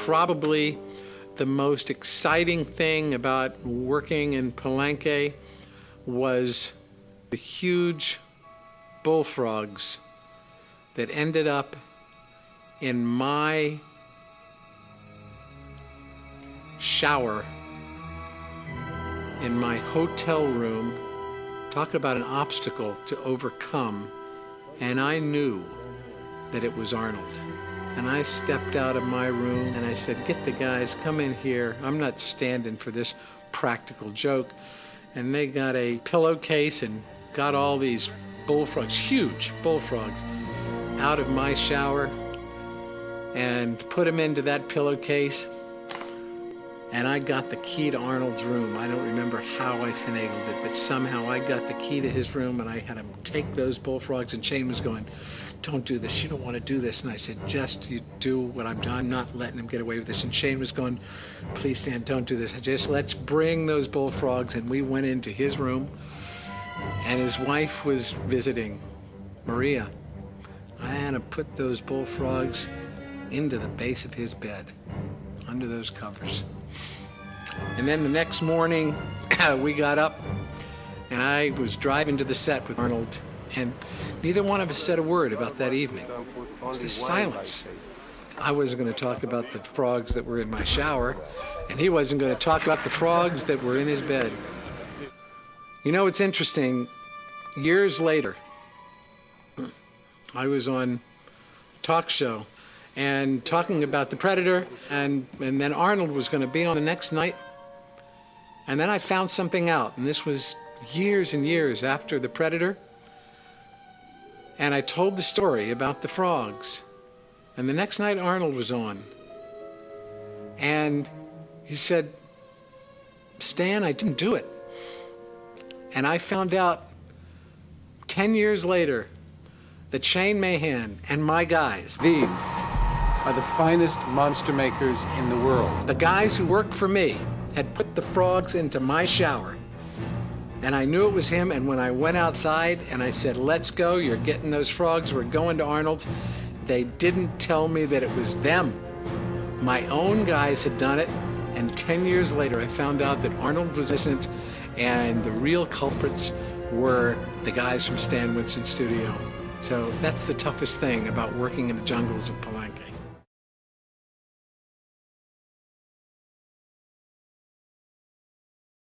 Probably the most exciting thing about working in Palenque was the huge bullfrogs that ended up in my shower in my hotel room. Talk about an obstacle to overcome. And I knew that it was Arnold. And I stepped out of my room and I said, get the guys, come in here. I'm not standing for this practical joke. And they got a pillowcase and got all these bullfrogs, huge bullfrogs, out of my shower and put them into that pillowcase. And I got the key to Arnold's room. I don't remember how I finagled it, but somehow I got the key to his room and I had him take those bullfrogs, and Shane was going, don't do this, you don't want to do this. And I said, just you do what I'm doing. I'm not letting him get away with this. And Shane was going, please, Stan, don't do this. Let's bring those bullfrogs. And we went into his room and his wife was visiting, Maria. I had to put those bullfrogs into the base of his bed, under those covers. And then the next morning, we got up, and I was driving to the set with Arnold, and neither one of us said a word about that evening. It was this silence. I wasn't going to talk about the frogs that were in my shower, and he wasn't going to talk about the frogs that were in his bed. You know, it's interesting. Years later, I was on a talk show and talking about The Predator, and then Arnold was going to be on the next night. And then I found something out, and this was years and years after The Predator. And I told the story about the frogs. And the next night Arnold was on. And he said, Stan, I didn't do it. And I found out 10 years later that Shane Mahan and my guys, these are the finest monster makers in the world. The guys who worked for me had put the frogs into my shower. And I knew it was him, and when I went outside and I said, let's go, you're getting those frogs, we're going to Arnold's, they didn't tell me that it was them. My own guys had done it, and 10 years later I found out that Arnold was innocent, and the real culprits were the guys from Stan Winston's studio. So that's the toughest thing about working in the jungles of Palenque.